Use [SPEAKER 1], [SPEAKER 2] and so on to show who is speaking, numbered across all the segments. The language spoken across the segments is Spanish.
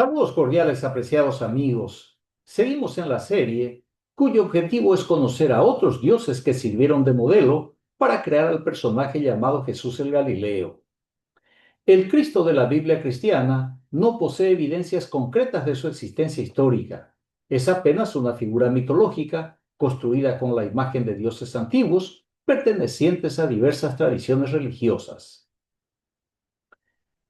[SPEAKER 1] Saludos cordiales, apreciados amigos. Seguimos en la serie cuyo objetivo es conocer a otros dioses que sirvieron de modelo para crear al personaje llamado Jesús el Galileo. El Cristo de la Biblia cristiana no posee evidencias concretas de su existencia histórica. Es apenas una figura mitológica construida con la imagen de dioses antiguos pertenecientes a diversas tradiciones religiosas.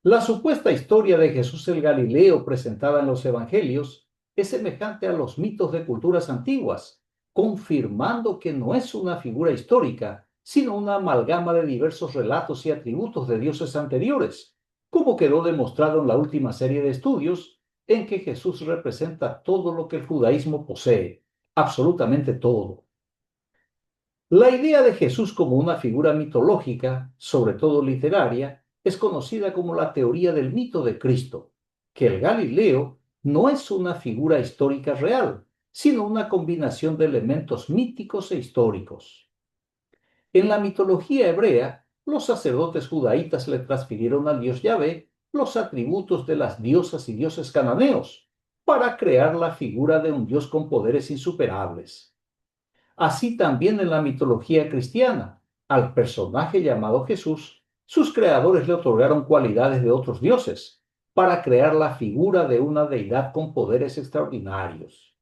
[SPEAKER 1] La supuesta historia de Jesús el Galileo presentada en los Evangelios es semejante a los mitos de culturas antiguas, confirmando que no es una figura histórica, sino una amalgama de diversos relatos y atributos de dioses anteriores, como quedó demostrado en la última serie de estudios, en que Jesús representa todo lo que el judaísmo posee, absolutamente todo. La idea de Jesús como una figura mitológica, sobre todo literaria, es conocida como la teoría del mito de Cristo, que el Galileo no es una figura histórica real, sino una combinación de elementos míticos e históricos. En la mitología hebrea, los sacerdotes judaítas le transfirieron al dios Yahvé los atributos de las diosas y dioses cananeos, para crear la figura de un dios con poderes insuperables. Así también en la mitología cristiana, al personaje llamado Jesús, sus creadores le otorgaron cualidades de otros dioses para crear la figura de una deidad con poderes extraordinarios.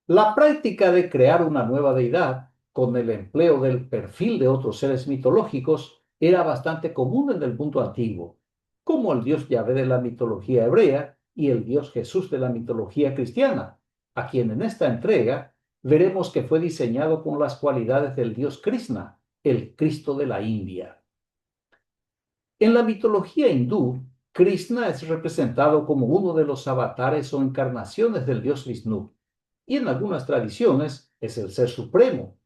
[SPEAKER 1] La práctica de crear una nueva deidad con el empleo del perfil de otros seres mitológicos era bastante común en el mundo antiguo, como el dios Yahvé de la mitología hebrea y el dios Jesús de la mitología cristiana, a quien en esta entrega veremos que fue diseñado con las cualidades del dios Krishna, el Cristo de la India. En la mitología hindú, Krishna es representado como uno de los avatares o encarnaciones del dios Vishnu, y en algunas tradiciones es el ser supremo.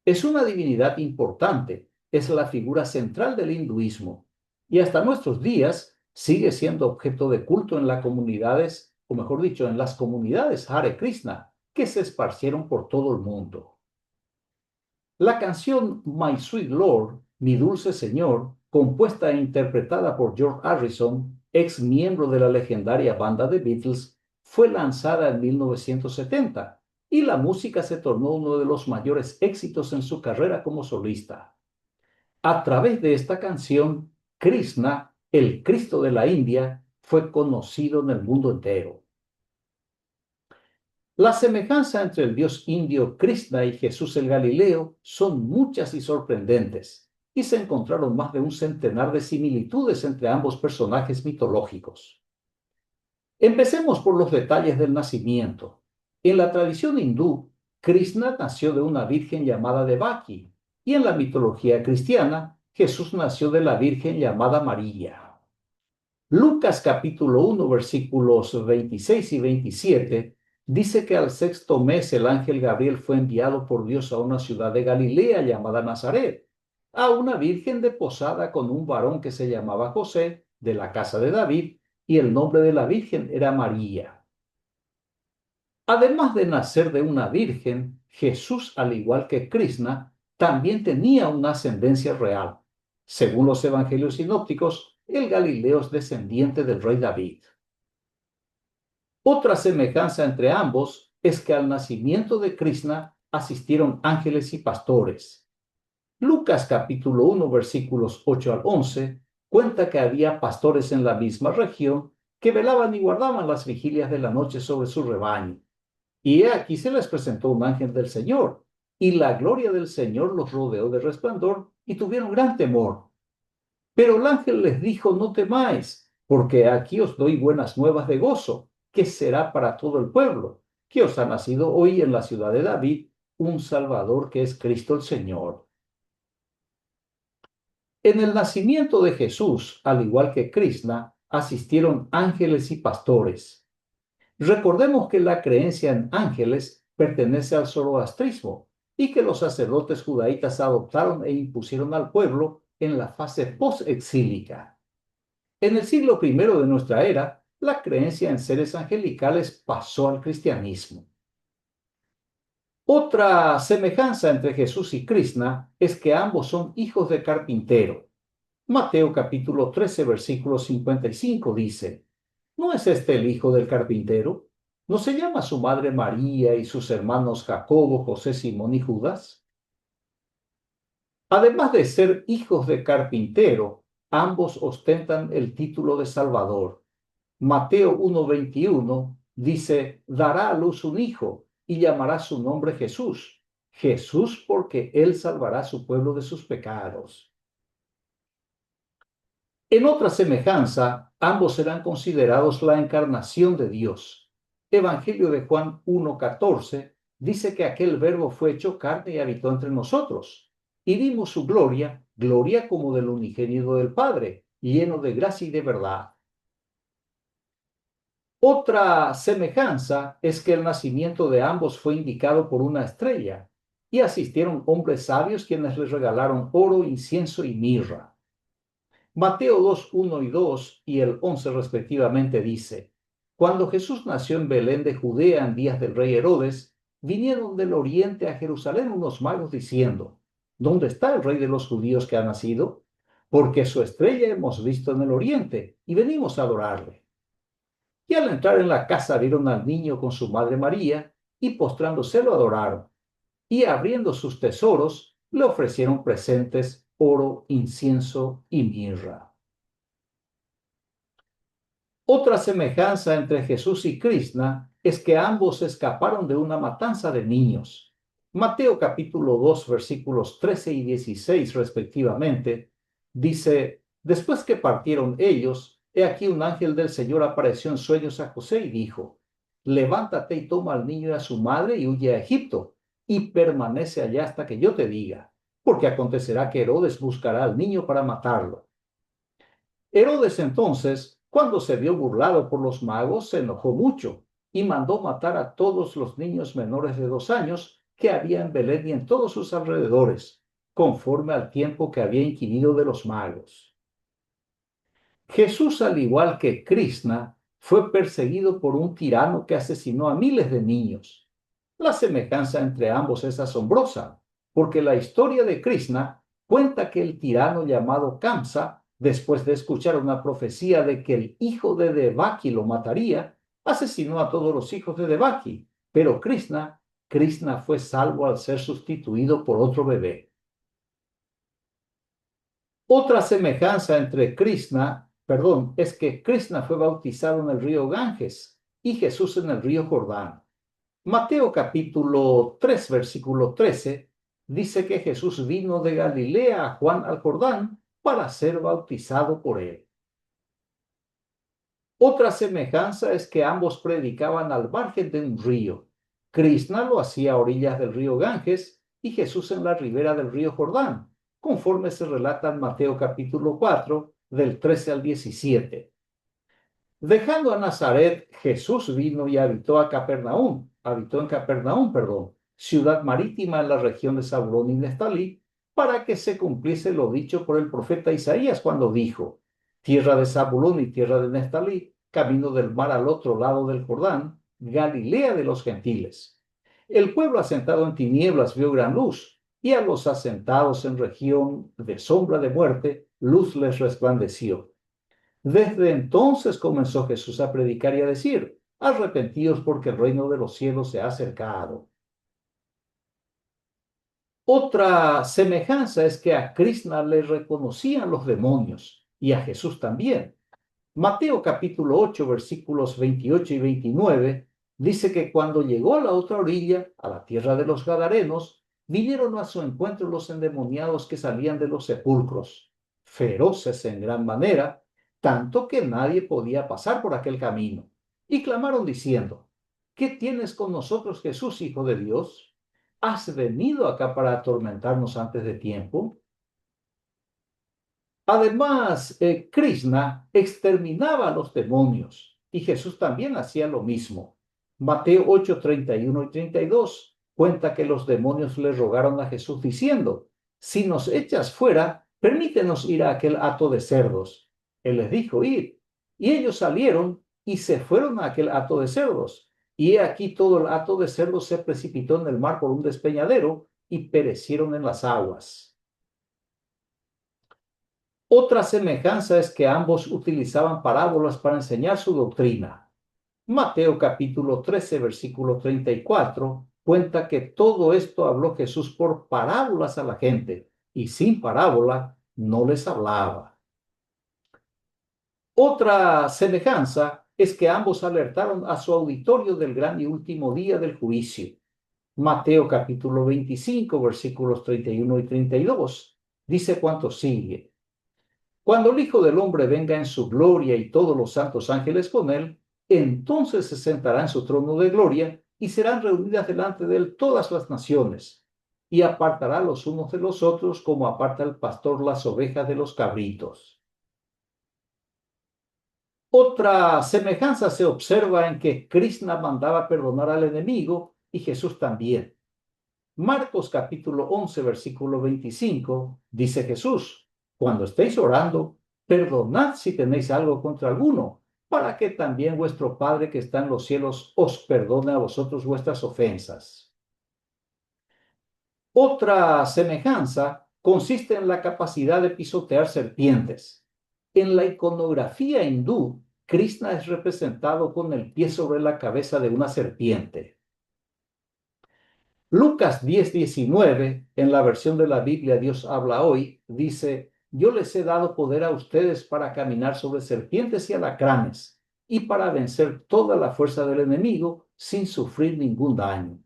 [SPEAKER 1] Es una divinidad importante, es la figura central del hinduismo, y hasta nuestros días sigue siendo objeto de culto en las comunidades, o mejor dicho, en las comunidades Hare Krishna, que se esparcieron por todo el mundo. La canción My Sweet Lord, Mi Dulce Señor, compuesta e interpretada por George Harrison, ex miembro de la legendaria banda The Beatles, fue lanzada en 1970 y la música se tornó uno de los mayores éxitos en su carrera como solista. A través de esta canción, Krishna, el Cristo de la India, fue conocido en el mundo entero. La semejanza entre el dios indio Krishna y Jesús el Galileo son muchas y sorprendentes, y se encontraron más de un centenar de similitudes entre ambos personajes mitológicos. Empecemos por los detalles del nacimiento. En la tradición hindú, Krishna nació de una virgen llamada Devaki, y en la mitología cristiana, Jesús nació de la virgen llamada María. Lucas capítulo 1, versículos 26 y 27, dice que al sexto mes el ángel Gabriel fue enviado por Dios a una ciudad de Galilea llamada Nazaret, a una virgen desposada con un varón que se llamaba José, de la casa de David, y el nombre de la virgen era María. Además de nacer de una virgen, Jesús, al igual que Krishna, también tenía una ascendencia real. Según los evangelios sinópticos, el Galileo es descendiente del rey David. Otra semejanza entre ambos es que al nacimiento de Krishna asistieron ángeles y pastores. Lucas capítulo 1 versículos 8 al 11 cuenta que había pastores en la misma región que velaban y guardaban las vigilias de la noche sobre su rebaño. Y he aquí se les presentó un ángel del Señor, y la gloria del Señor los rodeó de resplandor y tuvieron gran temor. Pero el ángel les dijo: no temáis, porque aquí os doy buenas nuevas de gozo, que será para todo el pueblo, que os ha nacido hoy en la ciudad de David un Salvador, que es Cristo el Señor. En el nacimiento de Jesús, al igual que Krishna, asistieron ángeles y pastores. Recordemos que la creencia en ángeles pertenece al zoroastrismo y que los sacerdotes judaítas adoptaron e impusieron al pueblo en la fase post-exílica. En el siglo I de nuestra era, la creencia en seres angelicales pasó al cristianismo. Otra semejanza entre Jesús y Krishna es que ambos son hijos de carpintero. Mateo capítulo 13, versículo 55 dice: ¿No es este el hijo del carpintero? ¿No se llama su madre María y sus hermanos Jacobo, José, Simón y Judas? Además de ser hijos de carpintero, ambos ostentan el título de Salvador. Mateo 1:21 dice, dará a luz un hijo y llamará su nombre Jesús. Jesús porque él salvará a su pueblo de sus pecados. En otra semejanza, ambos serán considerados la encarnación de Dios. Evangelio de Juan 1:14 dice que aquel verbo fue hecho carne y habitó entre nosotros. Y vimos su gloria, gloria como del unigénito del Padre, lleno de gracia y de verdad. Otra semejanza es que el nacimiento de ambos fue indicado por una estrella, y asistieron hombres sabios quienes les regalaron oro, incienso y mirra. Mateo 2:1 y 2 y el 11 respectivamente dice, cuando Jesús nació en Belén de Judea en días del rey Herodes, vinieron del oriente a Jerusalén unos magos diciendo, ¿dónde está el rey de los judíos que ha nacido? Porque su estrella hemos visto en el oriente y venimos a adorarle. Y al entrar en la casa vieron al niño con su madre María y postrándose lo adoraron. Y abriendo sus tesoros, le ofrecieron presentes, oro, incienso y mirra. Otra semejanza entre Jesús y Krishna es que ambos escaparon de una matanza de niños. Mateo capítulo 2 versículos 13 y 16 respectivamente, dice, después que partieron ellos, he aquí un ángel del Señor apareció en sueños a José y dijo, levántate y toma al niño y a su madre y huye a Egipto, y permanece allá hasta que yo te diga, porque acontecerá que Herodes buscará al niño para matarlo. Herodes entonces, cuando se vio burlado por los magos, se enojó mucho y mandó matar a todos los niños menores de 2 años que había en Belén y en todos sus alrededores, conforme al tiempo que había inquirido de los magos. Jesús, al igual que Krishna, fue perseguido por un tirano que asesinó a miles de niños. La semejanza entre ambos es asombrosa, porque la historia de Krishna cuenta que el tirano llamado Kamsa, después de escuchar una profecía de que el hijo de Devaki lo mataría, asesinó a todos los hijos de Devaki, pero Krishna fue salvo al ser sustituido por otro bebé. Otra semejanza entre es que Krishna fue bautizado en el río Ganges y Jesús en el río Jordán. Mateo capítulo 3, versículo 13, dice que Jesús vino de Galilea a Juan al Jordán para ser bautizado por él. Otra semejanza es que ambos predicaban al margen de un río. Krishna lo hacía a orillas del río Ganges y Jesús en la ribera del río Jordán, conforme se relata en Mateo capítulo 4, del 13 al 17. Dejando a Nazaret, Jesús vino y habitó en Capernaum, ciudad marítima en la región de Zabulón y Neftalí, para que se cumpliese lo dicho por el profeta Isaías cuando dijo, tierra de Zabulón y tierra de Neftalí, camino del mar al otro lado del Jordán, Galilea de los gentiles. El pueblo asentado en tinieblas vio gran luz, y a los asentados en región de sombra de muerte, luz les resplandeció. Desde entonces comenzó Jesús a predicar y a decir, arrepentíos porque el reino de los cielos se ha acercado. Otra semejanza es que a Krishna le reconocían los demonios y a Jesús también. Mateo capítulo 8 versículos 28 y 29 dice que cuando llegó a la otra orilla, a la tierra de los Gadarenos, vinieron a su encuentro los endemoniados que salían de los sepulcros, feroces en gran manera, tanto que nadie podía pasar por aquel camino. Y clamaron diciendo, ¿qué tienes con nosotros, Jesús, Hijo de Dios? ¿Has venido acá para atormentarnos antes de tiempo? Además, Krishna exterminaba a los demonios y Jesús también hacía lo mismo. Mateo 8, 31 y 32 cuenta que los demonios le rogaron a Jesús diciendo, si nos echas fuera, permítenos ir a aquel hato de cerdos. Él les dijo, id. Y ellos salieron y se fueron a aquel hato de cerdos. Y he aquí todo el hato de cerdos se precipitó en el mar por un despeñadero y perecieron en las aguas. Otra semejanza es que ambos utilizaban parábolas para enseñar su doctrina. Mateo capítulo 13, versículo 34, cuenta que todo esto habló Jesús por parábolas a la gente, y sin parábola no les hablaba. Otra semejanza es que ambos alertaron a su auditorio del gran y último día del juicio. Mateo capítulo 25, versículos 31 y 32, dice cuanto sigue. Cuando el Hijo del Hombre venga en su gloria y todos los santos ángeles con él, entonces se sentará en su trono de gloria y serán reunidas delante de él todas las naciones, y apartará los unos de los otros como aparta el pastor las ovejas de los cabritos. Otra semejanza se observa en que Krishna mandaba perdonar al enemigo y Jesús también. Marcos capítulo 11, versículo 25, dice Jesús, cuando estéis orando, perdonad si tenéis algo contra alguno, para que también vuestro Padre que está en los cielos os perdone a vosotros vuestras ofensas. Otra semejanza consiste en la capacidad de pisotear serpientes. En la iconografía hindú, Krishna es representado con el pie sobre la cabeza de una serpiente. Lucas 10:19, en la versión de la Biblia Dios habla hoy, dice, yo les he dado poder a ustedes para caminar sobre serpientes y alacranes y para vencer toda la fuerza del enemigo sin sufrir ningún daño.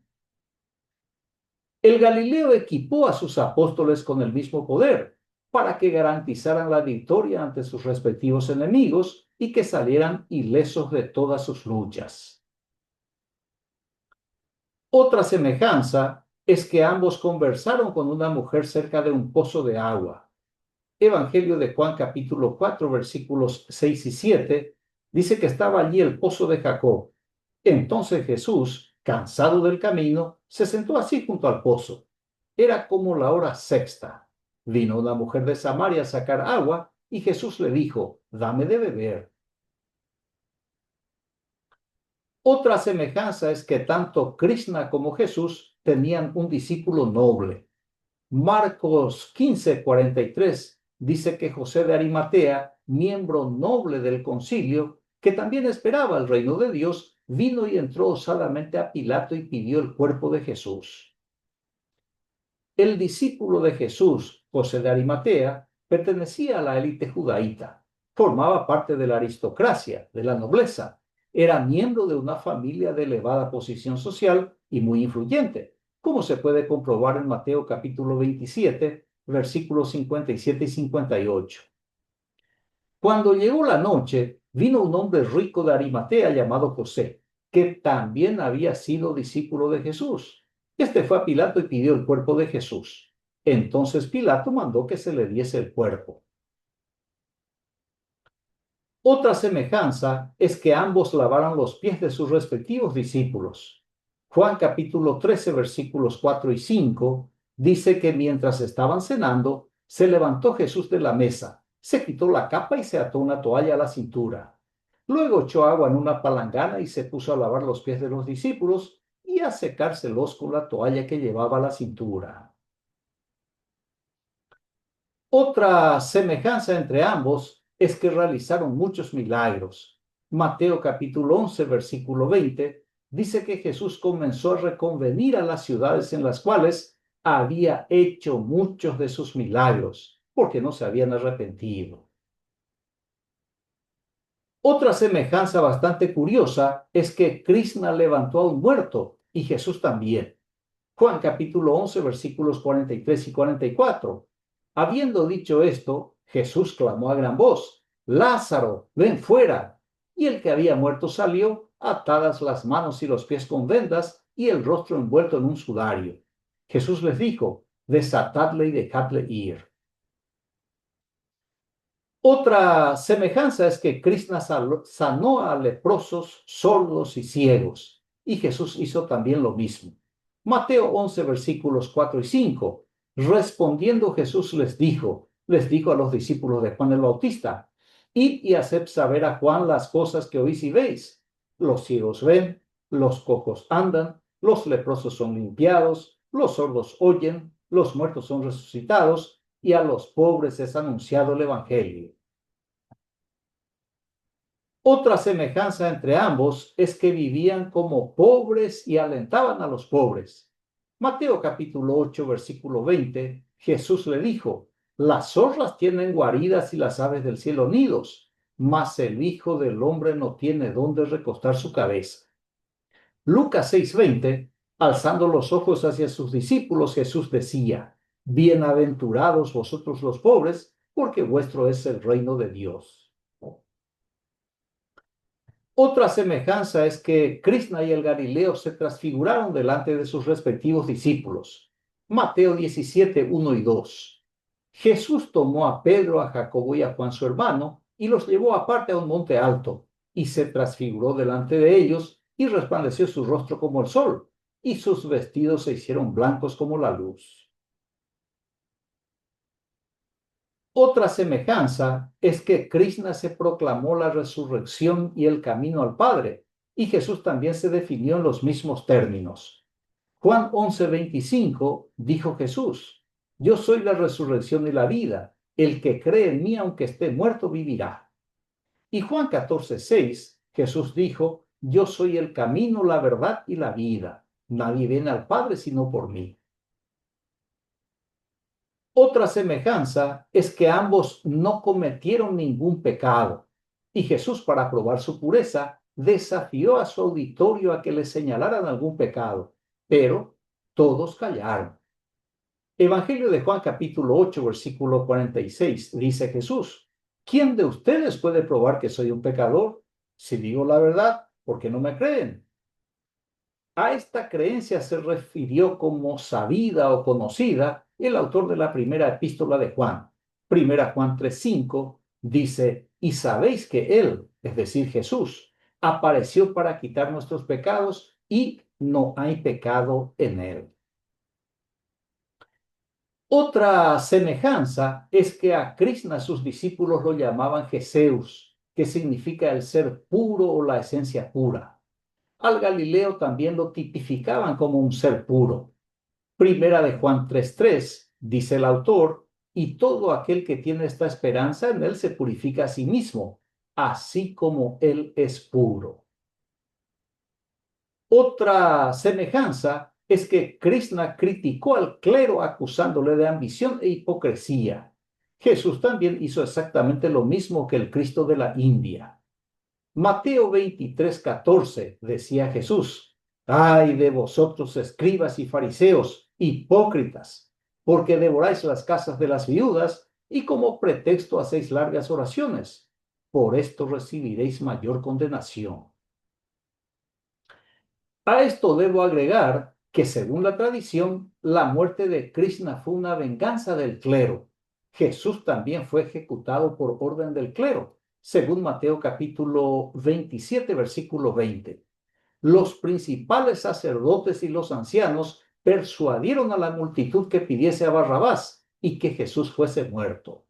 [SPEAKER 1] El Galileo equipó a sus apóstoles con el mismo poder para que garantizaran la victoria ante sus respectivos enemigos y que salieran ilesos de todas sus luchas. Otra semejanza es que ambos conversaron con una mujer cerca de un pozo de agua. Evangelio de Juan capítulo 4 versículos 6 y 7 dice que estaba allí el pozo de Jacob. Entonces Jesús, cansado del camino, se sentó así junto al pozo. Era como la hora sexta. Vino una mujer de Samaria a sacar agua y Jesús le dijo, dame de beber. Otra semejanza es que tanto Krishna como Jesús tenían un discípulo noble. Marcos 15:43 dice que José de Arimatea, miembro noble del concilio, que también esperaba el reino de Dios, vino y entró osadamente a Pilato y pidió el cuerpo de Jesús. El discípulo de Jesús, José de Arimatea, pertenecía a la élite judaíta, formaba parte de la aristocracia, de la nobleza, era miembro de una familia de elevada posición social y muy influyente, como se puede comprobar en Mateo capítulo 27, versículos 57 y 58. Cuando llegó la noche, vino un hombre rico de Arimatea llamado José, que también había sido discípulo de Jesús. Este fue a Pilato y pidió el cuerpo de Jesús. Entonces Pilato mandó que se le diese el cuerpo. Otra semejanza es que ambos lavaron los pies de sus respectivos discípulos. Juan capítulo 13, versículos 4 y 5, dice que mientras estaban cenando, se levantó Jesús de la mesa, se quitó la capa y se ató una toalla a la cintura. Luego echó agua en una palangana y se puso a lavar los pies de los discípulos y a secárselos con la toalla que llevaba a la cintura. Otra semejanza entre ambos es que realizaron muchos milagros. Mateo capítulo 11, versículo 20, dice que Jesús comenzó a reconvenir a las ciudades en las cuales había hecho muchos de sus milagros, porque no se habían arrepentido. Otra semejanza bastante curiosa es que Krishna levantó a un muerto y Jesús también. Juan capítulo 11, versículos 43 y 44. Habiendo dicho esto, Jesús clamó a gran voz, Lázaro, ven fuera. Y el que había muerto salió, atadas las manos y los pies con vendas y el rostro envuelto en un sudario. Jesús les dijo, desatadle y dejadle ir. Otra semejanza es que Krishna sanó a leprosos, sordos y ciegos, y Jesús hizo también lo mismo. Mateo 11, versículos 4 y 5. Respondiendo Jesús les dijo a los discípulos de Juan el Bautista, id y haced saber a Juan las cosas que oís y veis. Los ciegos ven, los cojos andan, los leprosos son limpiados, los sordos oyen, los muertos son resucitados, y a los pobres es anunciado el Evangelio. Otra semejanza entre ambos es que vivían como pobres y alentaban a los pobres. Mateo capítulo 8, versículo 20, Jesús le dijo: las zorras tienen guaridas y las aves del cielo nidos, mas el Hijo del Hombre no tiene dónde recostar su cabeza. Lucas 6:20, alzando los ojos hacia sus discípulos, Jesús decía: bienaventurados vosotros los pobres, porque vuestro es el reino de Dios. Otra semejanza es que Krishna y el Galileo se transfiguraron delante de sus respectivos discípulos. Mateo 17, 1 y 2. Jesús tomó a Pedro, a Jacobo y a Juan su hermano y los llevó aparte a un monte alto y se transfiguró delante de ellos y resplandeció su rostro como el sol y sus vestidos se hicieron blancos como la luz. Otra semejanza es que Krishna se proclamó la resurrección y el camino al Padre, y Jesús también se definió en los mismos términos. Juan 11:25 dijo Jesús: yo soy la resurrección y la vida, el que cree en mí aunque esté muerto vivirá. Y Juan 14:6 Jesús dijo: yo soy el camino, la verdad y la vida, nadie viene al Padre sino por mí. Otra semejanza es que ambos no cometieron ningún pecado, y Jesús, para probar su pureza, desafió a su auditorio a que le señalaran algún pecado, pero todos callaron. Evangelio de Juan capítulo 8, versículo 46, dice Jesús: ¿quién de ustedes puede probar que soy un pecador? Si digo la verdad, ¿por qué no me creen? A esta creencia se refirió como sabida o conocida el autor de la primera epístola de Juan. Primera Juan 3:5 dice: y sabéis que Él, es decir, Jesús, apareció para quitar nuestros pecados y no hay pecado en Él. Otra semejanza es que a Krishna sus discípulos lo llamaban Jesús, que significa el ser puro o la esencia pura. Al Galileo también lo tipificaban como un ser puro. Primera de Juan 3:3 dice el autor: y todo aquel que tiene esta esperanza en él se purifica a sí mismo, así como él es puro. Otra semejanza es que Krishna criticó al clero acusándole de ambición e hipocresía. Jesús también hizo exactamente lo mismo que el Cristo de la India. Mateo 23:14 decía Jesús: ay de vosotros, escribas y fariseos, hipócritas, porque devoráis las casas de las viudas y como pretexto hacéis largas oraciones. Por esto recibiréis mayor condenación. A esto debo agregar que, según la tradición, la muerte de Krishna fue una venganza del clero. Jesús también fue ejecutado por orden del clero, según Mateo capítulo 27, versículo 20. Los principales sacerdotes y los ancianos persuadieron a la multitud que pidiese a Barrabás y que Jesús fuese muerto.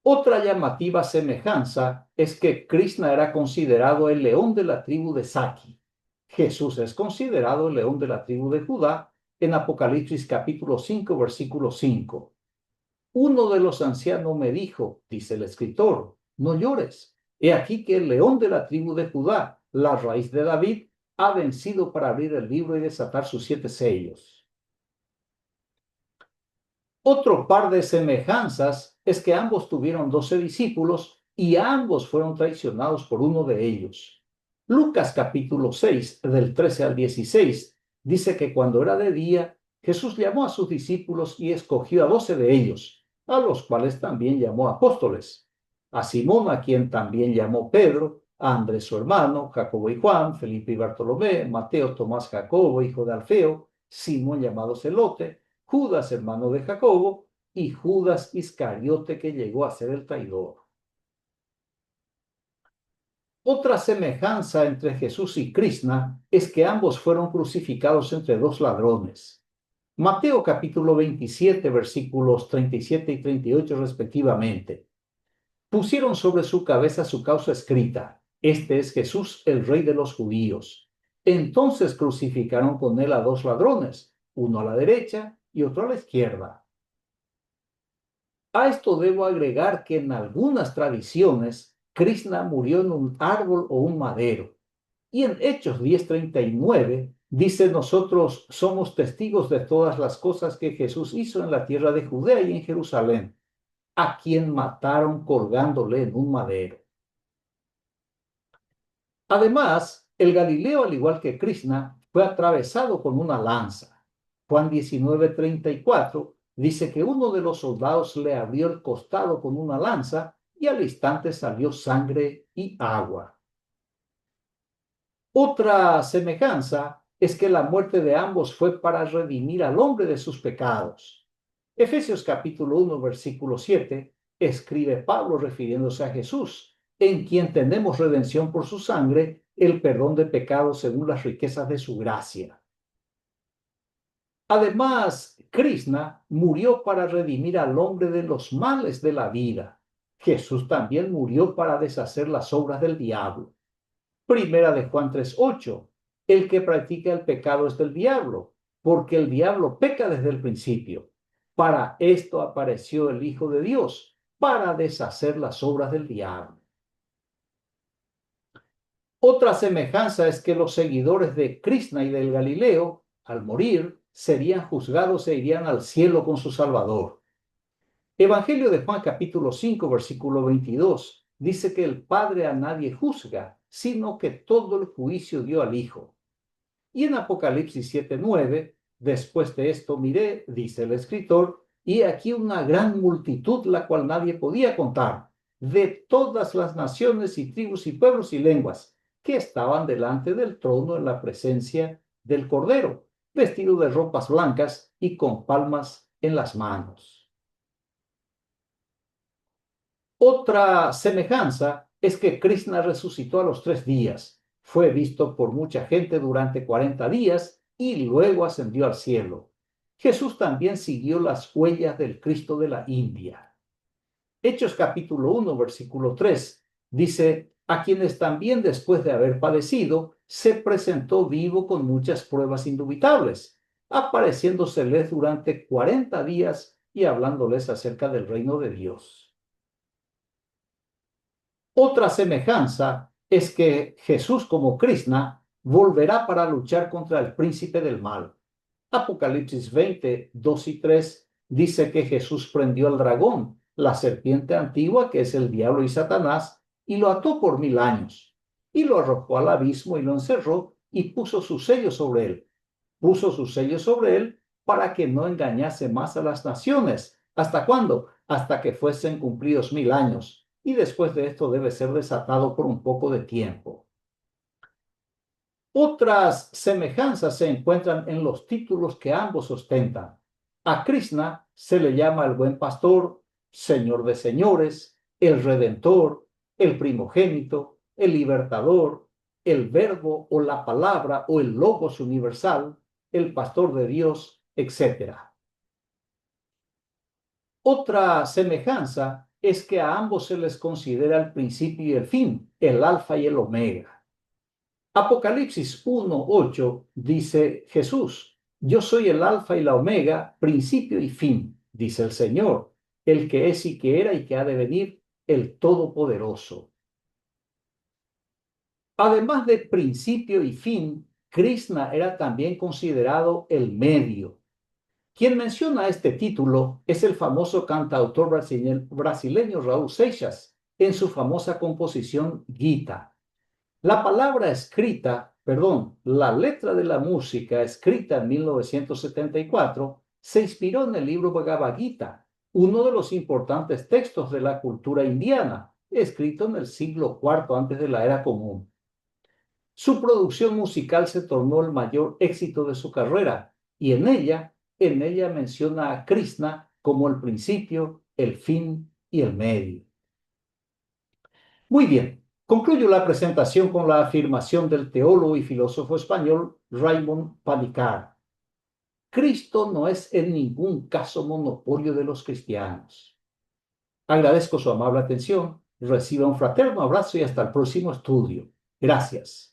[SPEAKER 1] Otra llamativa semejanza es que Krishna era considerado el león de la tribu de Saki. Jesús es considerado el león de la tribu de Judá en Apocalipsis capítulo 5, versículo 5. Uno de los ancianos me dijo, dice el escritor, no llores. He aquí que el león de la tribu de Judá, la raíz de David, ha vencido para abrir el libro y desatar sus 7 sellos. Otro par de semejanzas es que ambos tuvieron 12 discípulos y ambos fueron traicionados por uno de ellos. Lucas capítulo 6, del 13 al 16, dice que cuando era de día, Jesús llamó a sus discípulos y escogió a 12 de ellos, a los cuales también llamó apóstoles. A Simón, a quien también llamó Pedro, a Andrés su hermano, Jacobo y Juan, Felipe y Bartolomé, Mateo, Tomás, Jacobo, hijo de Alfeo, Simón llamado Celote, Judas, hermano de Jacobo, y Judas Iscariote, que llegó a ser el traidor. Otra semejanza entre Jesús y Krishna es que ambos fueron crucificados entre dos ladrones. Mateo capítulo 27, versículos 37 y 38 respectivamente. Pusieron sobre su cabeza su causa escrita: este es Jesús, el Rey de los judíos. Entonces crucificaron con él a dos ladrones, uno a la derecha y otro a la izquierda. A esto debo agregar que en algunas tradiciones, Krishna murió en un árbol o un madero. Y en Hechos 10:39 dice, nosotros somos testigos de todas las cosas que Jesús hizo en la tierra de Judea y en Jerusalén, a quien mataron colgándole en un madero. Además, el Galileo, al igual que Krishna, fue atravesado con una lanza. Juan 19:34 dice que uno de los soldados le abrió el costado con una lanza y al instante salió sangre y agua. Otra semejanza es que la muerte de ambos fue para redimir al hombre de sus pecados. Efesios capítulo 1, versículo 7, escribe Pablo refiriéndose a Jesús, en quien tenemos redención por su sangre, el perdón de pecados según las riquezas de su gracia. Además, Krishna murió para redimir al hombre de los males de la vida. Jesús también murió para deshacer las obras del diablo. Primera de Juan 3:8. El que practica el pecado es del diablo, porque el diablo peca desde el principio. Para esto apareció el Hijo de Dios, para deshacer las obras del diablo. Otra semejanza es que los seguidores de Krishna y del Galileo, al morir, serían juzgados e irían al cielo con su Salvador. Evangelio de Juan capítulo 5, versículo 22, dice que el Padre a nadie juzga, sino que todo el juicio dio al Hijo. Y en Apocalipsis 7:9, después de esto miré, dice el escritor, y aquí una gran multitud, la cual nadie podía contar, de todas las naciones y tribus y pueblos y lenguas, que estaban delante del trono en la presencia del Cordero, vestidos de ropas blancas y con palmas en las manos. Otra semejanza es que Krishna resucitó a los 3 días, fue visto por mucha gente durante 40 días y luego ascendió al cielo. Jesús también siguió las huellas del Cristo de la India. Hechos capítulo 1, versículo 3 dice, a quienes también después de haber padecido, se presentó vivo con muchas pruebas indubitables, apareciéndoseles durante 40 días y hablándoles acerca del reino de Dios. Otra semejanza es que Jesús, como Krishna, volverá para luchar contra el príncipe del mal. Apocalipsis 20, 2 y 3 dice que Jesús prendió al dragón, la serpiente antigua que es el diablo y Satanás, y lo ató por 1000 años, y lo arrojó al abismo y lo encerró y puso su sello sobre él. Puso su sello sobre él para que no engañase más a las naciones. ¿Hasta cuándo? Hasta que fuesen cumplidos 1000 años. Y después de esto debe ser desatado por un poco de tiempo. Otras semejanzas se encuentran en los títulos que ambos ostentan. A Krishna se le llama el buen pastor, Señor de señores, el Redentor, el primogénito, el libertador, el verbo o la palabra o el logos universal, el pastor de Dios, etc. Otra semejanza es que a ambos se les considera el principio y el fin, el alfa y el omega. Apocalipsis 1:8 dice Jesús, yo soy el alfa y la omega, principio y fin, dice el Señor, el que es y que era y que ha de venir, el Todopoderoso. Además de principio y fin, Krishna era también considerado el medio. Quien menciona este título es el famoso cantautor brasileño Raúl Seixas en su famosa composición Gita. La letra de la música escrita en 1974 se inspiró en el libro Bhagavad Gita, uno de los importantes textos de la cultura indiana, escrito en el siglo IV antes de la era común. Su producción musical se tornó el mayor éxito de su carrera y en ella menciona a Krishna como el principio, el fin y el medio. Muy bien, concluyo la presentación con la afirmación del teólogo y filósofo español Raymond Panikkar. Cristo no es en ningún caso monopolio de los cristianos. Agradezco su amable atención, reciba un fraterno abrazo y hasta el próximo estudio. Gracias.